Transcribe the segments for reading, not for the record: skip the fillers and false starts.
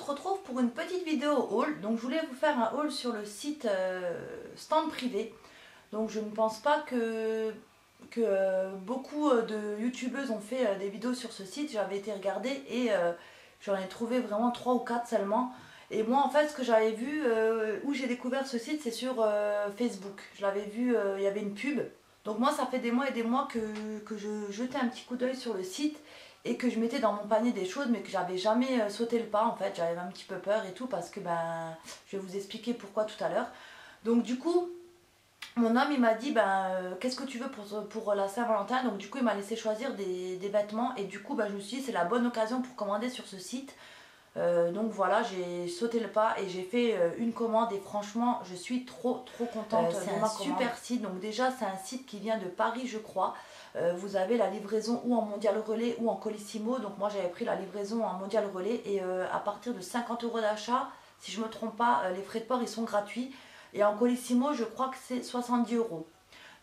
se retrouve pour une petite vidéo haul. Donc je voulais vous faire un haul sur le site Stand Privé. Donc je ne pense pas que beaucoup de youtubeuses ont fait des vidéos sur ce site. J'avais été regarder et j'en ai trouvé vraiment 3 ou 4 seulement. Et moi en fait ce que j'avais vu, où j'ai découvert ce site, c'est sur Facebook. Je l'avais vu, il y avait une pub. Donc moi ça fait des mois et des mois que je jetais un petit coup d'œil sur le site et que je mettais dans mon panier des choses mais que j'avais jamais sauté le pas en fait. J'avais un petit peu peur et tout parce que je vais vous expliquer pourquoi tout à l'heure. Donc du coup mon homme il m'a dit qu'est-ce que tu veux pour la Saint-Valentin. Donc du coup il m'a laissé choisir des vêtements et du coup je me suis dit c'est la bonne occasion pour commander sur ce site. Donc voilà, j'ai sauté le pas et j'ai fait une commande et franchement je suis trop contente de ma commande. C'est un super site. Donc déjà c'est un site qui vient de Paris je crois. Vous avez la livraison ou en Mondial Relais ou en Colissimo. Donc moi j'avais pris la livraison en Mondial Relais et à partir de 50 € d'achat, si je me trompe pas, les frais de port ils sont gratuits. Et en Colissimo je crois que c'est 70 €.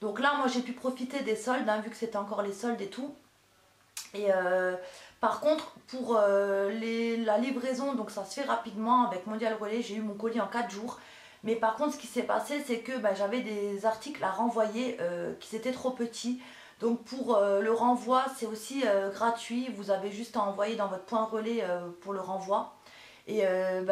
Donc là moi j'ai pu profiter des soldes hein, vu que c'était encore les soldes et tout. Et par contre pour la livraison, donc ça se fait rapidement avec Mondial Relais, j'ai eu mon colis en 4 jours. Mais par contre ce qui s'est passé c'est que j'avais des articles à renvoyer qui étaient trop petits. Donc pour le renvoi c'est aussi gratuit, vous avez juste à envoyer dans votre point relais pour le renvoi. Et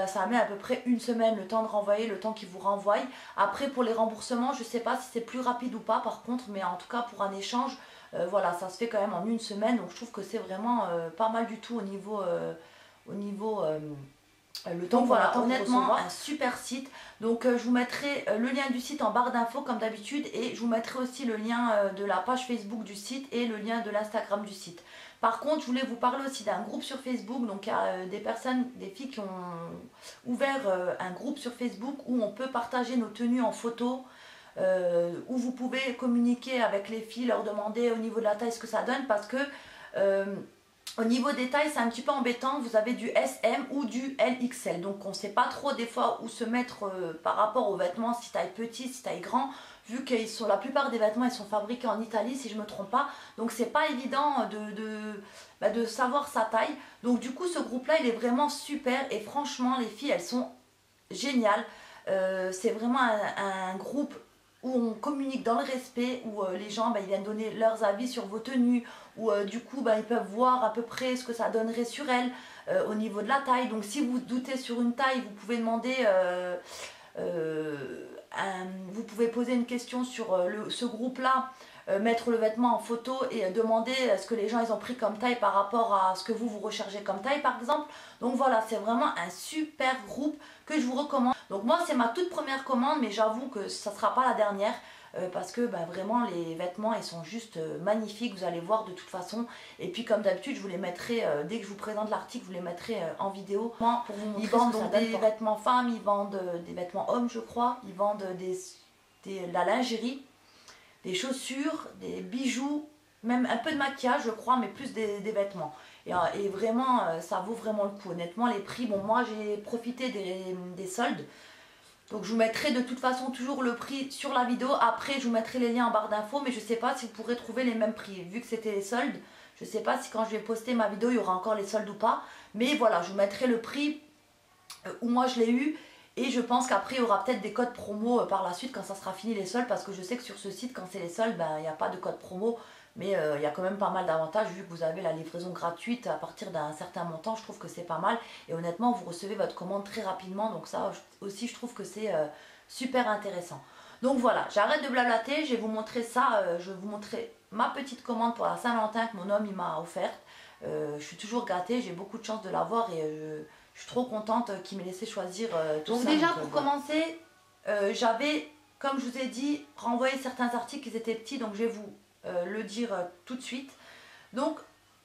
ça met à peu près une semaine le temps de renvoyer, le temps qu'ils vous renvoient. Après pour les remboursements je sais pas si c'est plus rapide ou pas par contre, mais en tout cas pour un échange voilà ça se fait quand même en une semaine. Donc je trouve que c'est vraiment pas mal du tout au niveau le temps. Donc voilà, honnêtement un super site. Donc je vous mettrai le lien du site en barre d'infos comme d'habitude et je vous mettrai aussi le lien de la page Facebook du site et le lien de l'Instagram du site. Par contre je voulais vous parler aussi d'un groupe sur Facebook. Donc il y a des filles qui ont ouvert un groupe sur Facebook où on peut partager nos tenues en photo, où vous pouvez communiquer avec les filles, leur demander au niveau de la taille ce que ça donne, parce que au niveau des tailles c'est un petit peu embêtant, vous avez du SM ou du LXL, donc on ne sait pas trop des fois où se mettre par rapport aux vêtements, si taille petit, si taille grand, vu que la plupart des vêtements ils sont fabriqués en Italie si je ne me trompe pas, donc c'est pas évident de savoir sa taille. Donc du coup ce groupe là il est vraiment super et franchement les filles elles sont géniales. C'est vraiment un groupe où on communique dans le respect, où les gens ils viennent donner leurs avis sur vos tenues, où du coup ils peuvent voir à peu près ce que ça donnerait sur elles au niveau de la taille. Donc si vous doutez sur une taille, vous pouvez demander, vous pouvez poser une question sur ce groupe là, mettre le vêtement en photo et demander ce que les gens ils ont pris comme taille par rapport à ce que vous recherchez comme taille par exemple. Donc voilà, c'est vraiment un super groupe que je vous recommande. Donc moi c'est ma toute première commande, mais j'avoue que ça ne sera pas la dernière parce que vraiment les vêtements ils sont juste magnifiques, vous allez voir de toute façon. Et puis comme d'habitude je vous les mettrai, dès que je vous présente l'article, je vous les mettrai en vidéo pour vous montrer. Ils vendent donc des vêtements femmes, ils vendent des vêtements hommes je crois, ils vendent de la lingerie, des chaussures, des bijoux, même un peu de maquillage je crois, mais plus des vêtements. Et vraiment ça vaut vraiment le coup. Honnêtement les prix, bon moi j'ai profité des soldes. Donc je vous mettrai de toute façon toujours le prix sur la vidéo. Après je vous mettrai les liens en barre d'infos, mais je ne sais pas si vous pourrez trouver les mêmes prix. Vu que c'était les soldes, je ne sais pas si quand je vais poster ma vidéo il y aura encore les soldes ou pas. Mais voilà, je vous mettrai le prix où moi je l'ai eu. Et je pense qu'après il y aura peut-être des codes promo par la suite quand ça sera fini les soldes. Parce que je sais que sur ce site quand c'est les soldes, il n'y a pas de code promo. Mais il y a quand même pas mal d'avantages vu que vous avez la livraison gratuite à partir d'un certain montant. Je trouve que c'est pas mal. Et honnêtement vous recevez votre commande très rapidement. Donc ça aussi je trouve que c'est super intéressant. Donc voilà, j'arrête de blablater. Je vais vous montrer ça. Je vais vous montrer ma petite commande pour la Saint-Valentin que mon homme il m'a offerte. Je suis toujours gâtée. J'ai beaucoup de chance de l'avoir et je suis trop contente qu'il m'ait laissé choisir tout ça. Donc déjà pour commencer, j'avais, comme je vous ai dit, renvoyé certains articles qui étaient petits. Donc je vais vous le dire tout de suite. Donc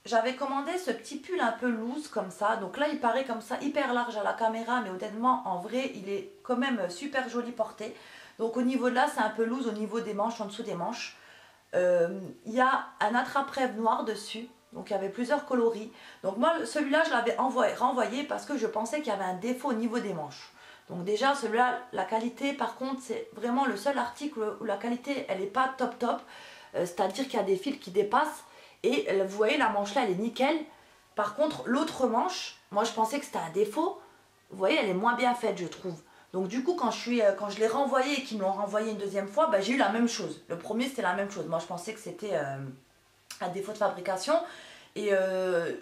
j'avais commandé ce petit pull un peu loose comme ça. Donc là il paraît comme ça hyper large à la caméra, mais honnêtement en vrai il est quand même super joli porté. Donc au niveau de là c'est un peu loose au niveau des manches, en dessous des manches. Il y a un attrape-rêve noir dessus. Donc il y avait plusieurs coloris. Donc moi celui-là je l'avais renvoyé parce que je pensais qu'il y avait un défaut au niveau des manches. Donc déjà celui-là, la qualité par contre c'est vraiment le seul article où la qualité elle n'est pas top. C'est-à-dire qu'il y a des fils qui dépassent. Et vous voyez la manche là elle est nickel. Par contre l'autre manche, moi je pensais que c'était un défaut. vous voyez, elle est moins bien faite, je trouve. Donc du coup, quand je l'ai renvoyé et qu'ils me l'ont renvoyé une deuxième fois, bah, j'ai eu la même chose. Le premier, c'était la même chose. Moi, je pensais que c'était un défaut de fabrication. Et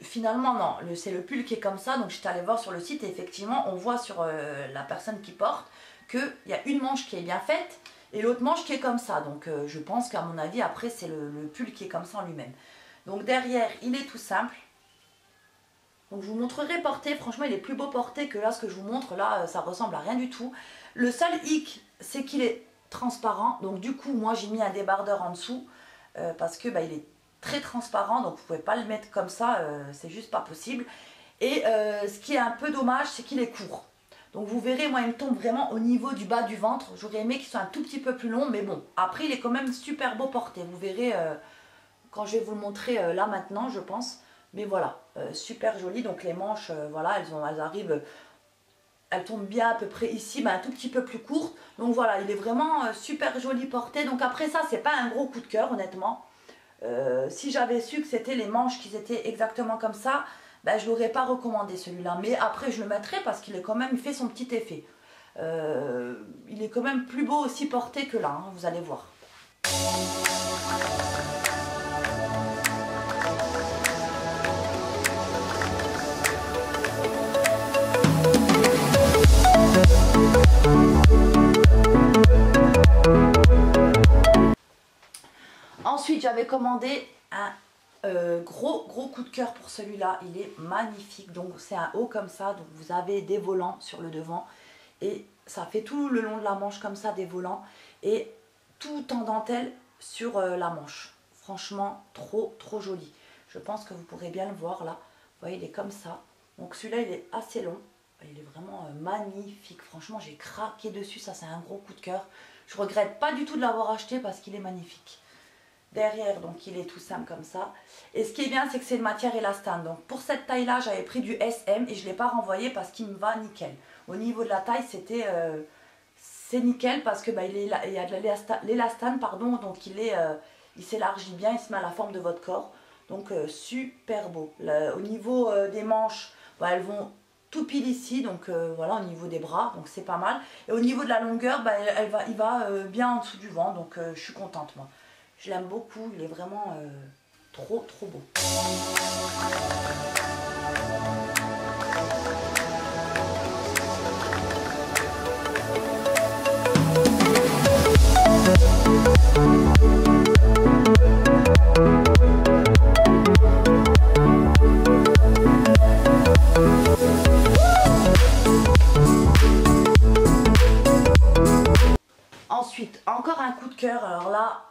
finalement, non. C'est le pull qui est comme ça. Donc j'étais allée voir sur le site et effectivement, on voit sur la personne qui porte qu'il y a une manche qui est bien faite et l'autre manche qui est comme ça. Donc je pense qu'à mon avis, après, c'est le pull qui est comme ça en lui-même. Donc derrière, il est tout simple. Donc je vous montrerai porté, franchement il est plus beau porté que là ce que je vous montre, là ça ressemble à rien du tout. Le seul hic c'est qu'il est transparent, donc du coup moi j'ai mis un débardeur en dessous parce que bah, il est très transparent, donc vous pouvez pas le mettre comme ça, c'est juste pas possible. Et ce qui est un peu dommage c'est qu'il est court. Donc vous verrez, moi il me tombe vraiment au niveau du bas du ventre, j'aurais aimé qu'il soit un tout petit peu plus long, mais bon, après il est quand même super beau porté, vous verrez quand je vais vous le montrer là maintenant je pense. Mais voilà, super joli. Donc les manches, voilà, elles arrivent, elles tombent bien à peu près ici, mais un tout petit peu plus courtes. Donc voilà, il est vraiment super joli porté. Donc après ça, c'est pas un gros coup de cœur, honnêtement. Si j'avais su que c'était les manches qui étaient exactement comme ça, ben, je l'aurais pas recommandé celui-là. Mais après, je le mettrai parce qu'il est quand même, il fait son petit effet. Il est quand même plus beau aussi porté que là, hein, vous allez voir. Ensuite, j'avais commandé un gros coup de cœur pour celui-là. Il est magnifique. Donc, c'est un haut comme ça. Donc, vous avez des volants sur le devant. Et ça fait tout le long de la manche comme ça, des volants. Et tout en dentelle sur la manche. Franchement, trop joli. Je pense que vous pourrez bien le voir là. Vous voyez, il est comme ça. Donc, celui-là, il est assez long. Il est vraiment magnifique. Franchement, j'ai craqué dessus. Ça, c'est un gros coup de cœur. Je regrette pas du tout de l'avoir acheté parce qu'il est magnifique. Derrière, donc, il est tout simple comme ça. Et ce qui est bien, c'est que c'est une matière élastane. Donc, pour cette taille-là, j'avais pris du SM et je ne l'ai pas renvoyé parce qu'il me va nickel. Au niveau de la taille, c'est nickel parce que bah, il y a de l'élastane, pardon. Donc, il s'élargit bien. Il se met à la forme de votre corps. Donc, super beau. Là, au niveau des manches, bah, elles vont tout pile ici, donc voilà, au niveau des bras, donc c'est pas mal. Et au niveau de la longueur, bah, il va bien en dessous du ventre, donc je suis contente moi. Je l'aime beaucoup, il est vraiment trop beau. Ensuite, encore un coup de cœur, alors là,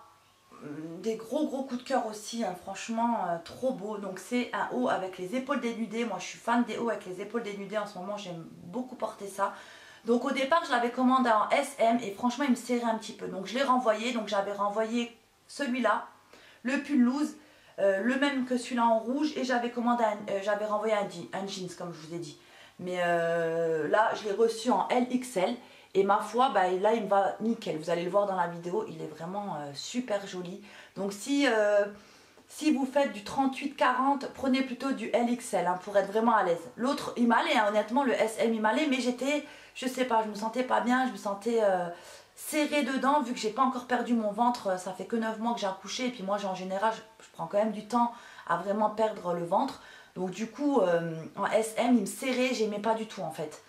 des gros coups de cœur aussi, hein, franchement, trop beau. Donc c'est un haut avec les épaules dénudées, moi je suis fan des hauts avec les épaules dénudées en ce moment, j'aime beaucoup porter ça. Donc au départ, je l'avais commandé en SM et franchement, il me serrait un petit peu. Donc je l'ai renvoyé, donc j'avais renvoyé celui-là, le pull loose, le même que celui-là en rouge et j'avais renvoyé un jeans comme je vous ai dit. Mais là, je l'ai reçu en LXL. Et ma foi, bah, là il me va nickel, vous allez le voir dans la vidéo, il est vraiment super joli. Donc si vous faites du 38-40, prenez plutôt du LXL hein, pour être vraiment à l'aise. L'autre il m'allait, hein, honnêtement le SM il m'allait, mais j'étais, je sais pas, je me sentais pas bien, je me sentais serrée dedans vu que j'ai pas encore perdu mon ventre, ça fait que 9 mois que j'ai accouché et puis moi en général je prends quand même du temps à vraiment perdre le ventre. Donc du coup en SM il me serrait, j'aimais pas du tout en fait.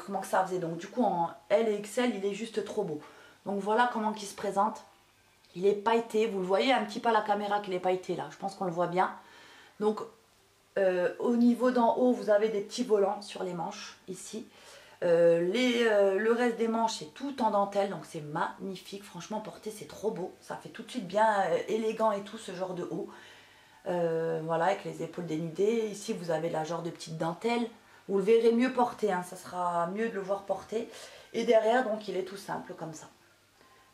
Comment que ça faisait. Donc du coup en L et XL il est juste trop beau. Donc voilà comment il se présente. Il est pailleté, vous le voyez un petit peu à la caméra qu'il est pailleté là, je pense qu'on le voit bien. Donc au niveau d'en haut vous avez des petits volants sur les manches ici. Le reste des manches c'est tout en dentelle, donc c'est magnifique, franchement porté c'est trop beau. Ça fait tout de suite bien élégant et tout ce genre de haut. Voilà avec les épaules dénudées, ici vous avez la genre de petite dentelle. Vous le verrez mieux porté, hein, ça sera mieux de le voir porter. Et derrière, donc, il est tout simple comme ça.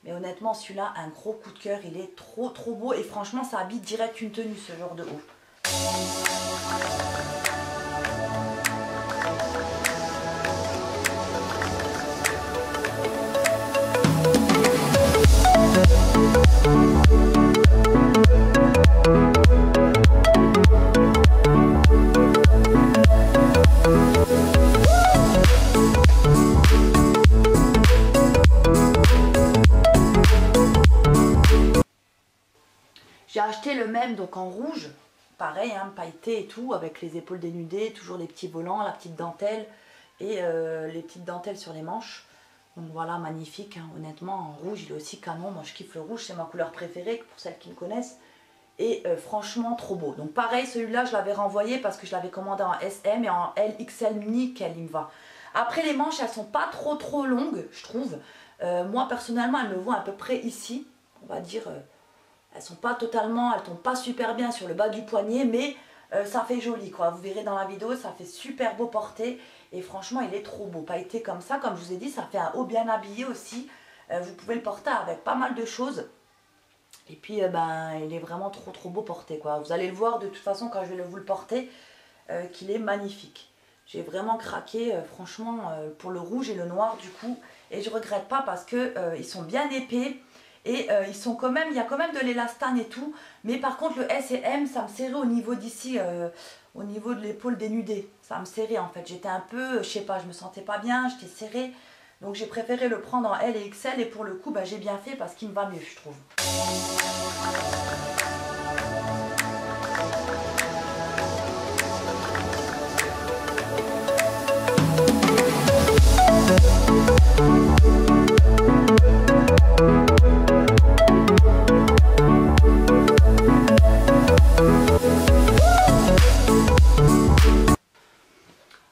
Mais honnêtement, celui-là, un gros coup de cœur, il est trop beau. Et franchement, ça habille direct une tenue, ce genre de haut. même, donc en rouge, pareil, hein, pailleté et tout, avec les épaules dénudées, toujours les petits volants, la petite dentelle et les petites dentelles sur les manches. Donc voilà, magnifique, hein, honnêtement, en rouge, il est aussi canon. Moi, je kiffe le rouge, c'est ma couleur préférée, pour celles qui me connaissent. Et franchement, trop beau. Donc pareil, celui-là, je l'avais renvoyé parce que je l'avais commandé en SM et en LXL, nickel, il me va. Après, les manches, elles sont pas trop longues, je trouve. Moi, personnellement, elles me vont à peu près ici. On va dire, elles sont pas totalement, elles tombent pas super bien sur le bas du poignet, mais ça fait joli, quoi. Vous verrez dans la vidéo, ça fait super beau porté. Et franchement, il est trop beau. Pailleté comme ça, comme je vous ai dit, ça fait un haut bien habillé aussi. Vous pouvez le porter avec pas mal de choses. Et puis, ben, il est vraiment trop beau porté, quoi. Vous allez le voir de toute façon quand je vais vous le porter, qu'il est magnifique. J'ai vraiment craqué, franchement, pour le rouge et le noir, du coup. Et je regrette pas parce que ils sont bien épais. Et ils sont quand même, il y a quand même de l'élastane et tout. Mais par contre, le S et M, ça me serrait au niveau d'ici, au niveau de l'épaule dénudée. Ça me serrait en fait. J'étais un peu, je sais pas, je me sentais pas bien, j'étais serrée. Donc j'ai préféré le prendre en L et XL. Et pour le coup, bah, j'ai bien fait parce qu'il me va mieux, je trouve.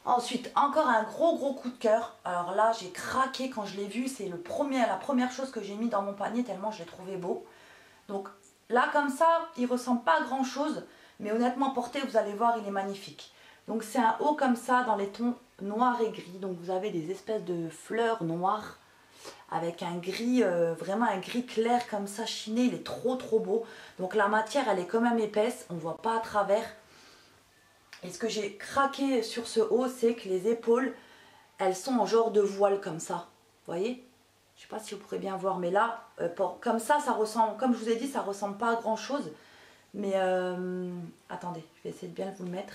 Ensuite, encore un gros coup de cœur. Alors là, j'ai craqué quand je l'ai vu. C'est la première chose que j'ai mis dans mon panier tellement je l'ai trouvé beau. Donc là, comme ça, il ressemble pas à grand chose. Mais honnêtement, porté, vous allez voir, il est magnifique. Donc c'est un haut comme ça dans les tons noirs et gris. Donc vous avez des espèces de fleurs noires avec un gris, vraiment un gris clair comme ça, chiné. Il est trop beau. Donc la matière, elle est quand même épaisse. On ne voit pas à travers. Et ce que j'ai craqué sur ce haut, c'est que les épaules, elles sont en genre de voile comme ça. Vous voyez? Je ne sais pas si vous pourrez bien voir, mais là, comme ça ressemble, comme je vous ai dit, ça ressemble pas à grand chose. Mais attendez, je vais essayer de bien vous le mettre.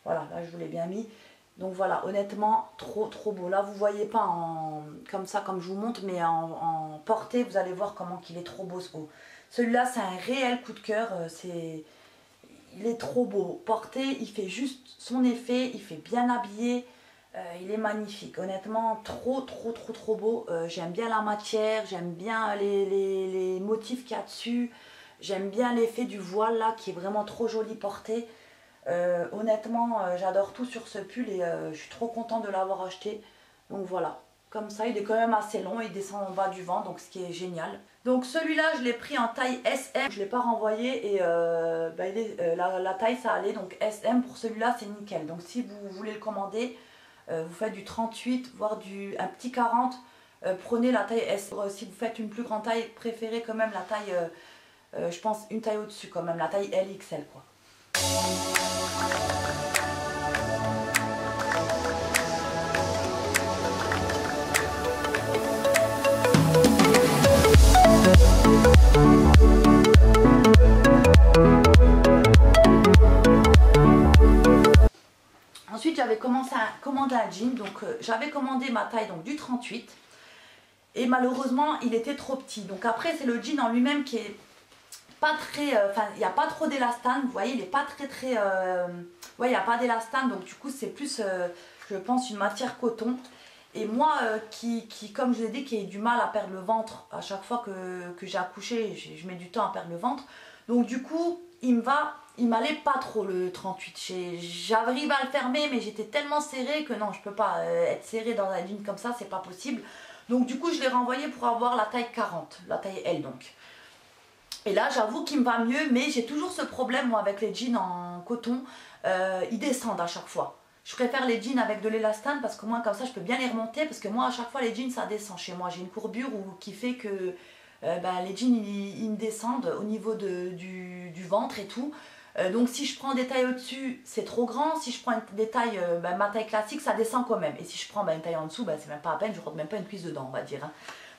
Voilà, là je vous l'ai bien mis. Donc voilà, honnêtement, trop beau. Là, vous ne voyez pas comme ça, comme je vous montre, mais en portée, vous allez voir comment qu'il est trop beau ce haut. Celui-là, c'est un réel coup de cœur. Il est trop beau. Porté, il fait juste son effet, il fait bien habillé. Il est magnifique. Honnêtement, trop beau. J'aime bien la matière, j'aime bien les motifs qu'il y a dessus. J'aime bien l'effet du voile là, qui est vraiment trop joli porté. Honnêtement, j'adore tout sur ce pull et je suis trop contente de l'avoir acheté. Donc voilà, comme ça, il est quand même assez long, il descend en bas du ventre, donc ce qui est génial. Donc celui-là, je l'ai pris en taille SM, je ne l'ai pas renvoyé et la taille ça allait, donc SM pour celui-là c'est nickel. Donc si vous voulez le commander, vous faites du 38, voire un petit 40, prenez la taille S. Si vous faites une plus grande taille, préférez quand même la taille, je pense une taille au-dessus quand même, la taille LXL quoi. Ensuite, j'avais commencé à commander un jean, donc j'avais commandé ma taille donc du 38 et malheureusement il était trop petit. Donc après c'est le jean en lui-même qui est pas très, enfin il n'y a pas trop d'élastane, vous voyez, il est pas très ouais, il n'y a pas d'élastane, donc du coup c'est plus je pense une matière coton. Et moi qui comme je vous ai dit, qui ai du mal à perdre le ventre à chaque fois que j'ai accouché, je mets du temps à perdre le ventre, donc du coup il m'allait pas trop le 38. J'arrive à le fermer, mais j'étais tellement serrée que non, je peux pas être serrée dans un jean comme ça, c'est pas possible. Donc du coup je l'ai renvoyé pour avoir la taille 40, la taille L donc. Et là j'avoue qu'il me va mieux, mais j'ai toujours ce problème moi avec les jeans en coton, ils descendent à chaque fois. Je préfère les jeans avec de l'élastane parce que moi comme ça je peux bien les remonter, parce que moi à chaque fois les jeans ça descend chez moi. J'ai une courbure qui fait que les jeans ils me descendent au niveau du ventre et tout. Donc si je prends des tailles au-dessus c'est trop grand, si je prends des tailles, ma taille classique ça descend quand même. Et si je prends une taille en dessous, c'est même pas à peine, je rentre même pas une cuisse dedans on va dire. Hein.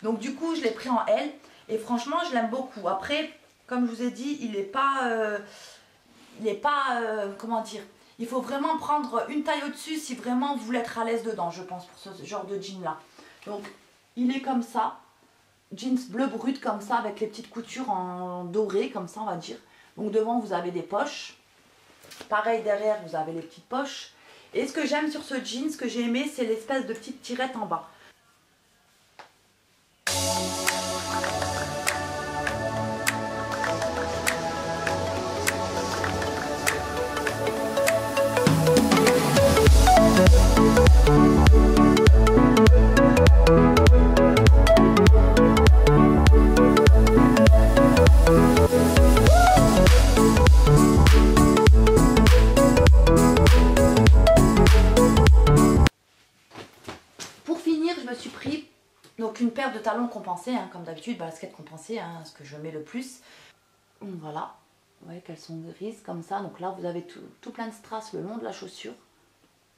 Donc du coup je l'ai pris en L et franchement je l'aime beaucoup. Après comme je vous ai dit il n'est pas, comment dire, il faut vraiment prendre une taille au-dessus si vraiment vous voulez être à l'aise dedans je pense pour ce genre de jean là. Donc il est comme ça. jeans bleu brut comme ça avec les petites coutures en doré comme ça on va dire. Donc devant vous avez des poches. Pareil derrière vous avez les petites poches. Et ce que j'aime sur ce jean, ce que j'ai aimé, c'est l'espèce de petite tirette en bas. Donc une paire de talons compensés, hein, comme d'habitude, basket compensée, hein, ce que je mets le plus. Voilà, vous voyez qu'elles sont grises comme ça. Donc là vous avez tout plein de strass le long de la chaussure.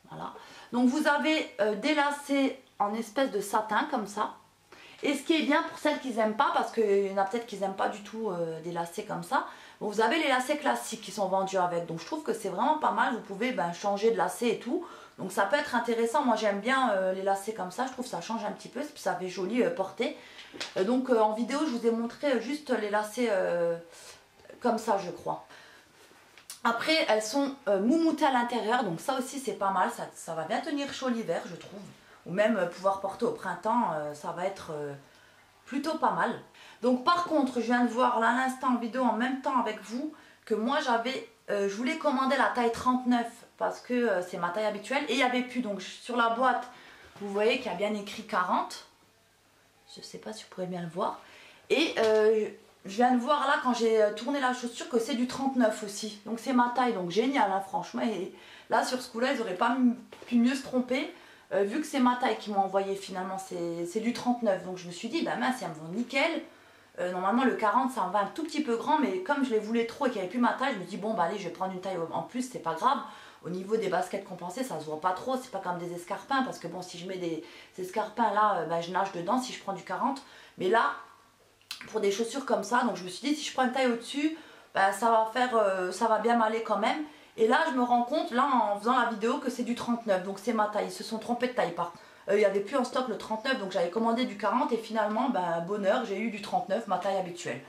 Voilà. Donc vous avez des lacets en espèce de satin comme ça. Et ce qui est bien pour celles qui n'aiment pas, parce qu'il y en a peut-être qui n'aiment pas du tout des lacets comme ça, vous avez les lacets classiques qui sont vendus avec. Donc je trouve que c'est vraiment pas mal, vous pouvez changer de lacet et tout. Donc ça peut être intéressant, moi j'aime bien les lacets comme ça, je trouve que ça change un petit peu, puis ça fait joli porté. Donc en vidéo je vous ai montré juste les lacets comme ça je crois. Après elles sont moumoutées à l'intérieur, donc ça aussi c'est pas mal, ça va bien tenir chaud l'hiver je trouve. Ou même pouvoir porter au printemps, ça va être plutôt pas mal. Donc par contre je viens de voir là à l'instant en vidéo en même temps avec vous que moi je voulais commander la taille 39 parce que c'est ma taille habituelle et il n'y avait plus. Donc sur la boîte vous voyez qu'il y a bien écrit 40. Je ne sais pas si vous pourrez bien le voir. Et je viens de voir là quand j'ai tourné la chaussure que c'est du 39 aussi. Donc c'est ma taille, donc génial hein, franchement. Et là sur ce coup là ils n'auraient pas pu mieux se tromper. Vu que c'est ma taille qu'ils m'ont envoyé finalement c'est du 39. Donc je me suis dit bah mince, ça me va nickel. Normalement le 40 ça me va un tout petit peu grand, mais comme je les voulais trop et qu'il n'y avait plus ma taille, je me dis bon bah allez je vais prendre une taille en plus, c'est pas grave. Au niveau des baskets compensées ça se voit pas trop, c'est pas comme des escarpins, parce que bon si je mets des escarpins là je nage dedans si je prends du 40. Mais là pour des chaussures comme ça, donc je me suis dit si je prends une taille au dessus ça va bien m'aller quand même. Et là je me rends compte là en faisant la vidéo que c'est du 39, donc c'est ma taille, ils se sont trompés de taille par contre. Il n'y avait plus en stock le 39, donc j'avais commandé du 40 et finalement, bonheur, j'ai eu du 39, ma taille habituelle.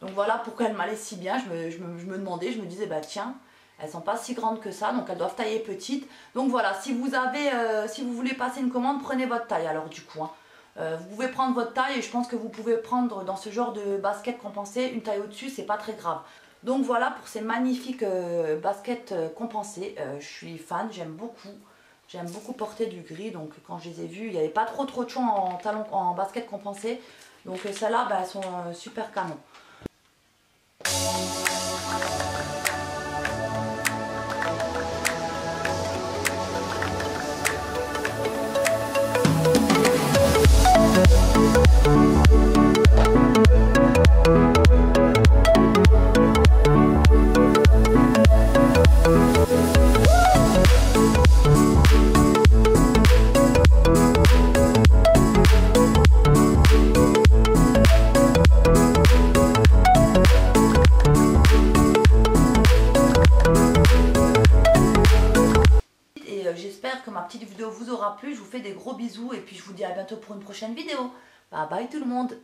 Donc voilà pourquoi elles m'allaient si bien, je me demandais, je me disais, tiens, elles sont pas si grandes que ça, donc elles doivent tailler petite. Donc voilà, si vous voulez passer une commande, prenez votre taille alors du coup. Vous pouvez prendre votre taille et je pense que vous pouvez prendre dans ce genre de basket compensé une taille au-dessus, c'est pas très grave. Donc voilà pour ces magnifiques baskets compensées, je suis fan, j'aime beaucoup. J'aime beaucoup porter du gris, donc quand je les ai vus, il n'y avait pas trop de choix en basket compensé. Donc celles-là, elles sont super canon. J'espère que ma petite vidéo vous aura plu. Je vous fais des gros bisous et puis je vous dis à bientôt pour une prochaine vidéo. Bye bye tout le monde.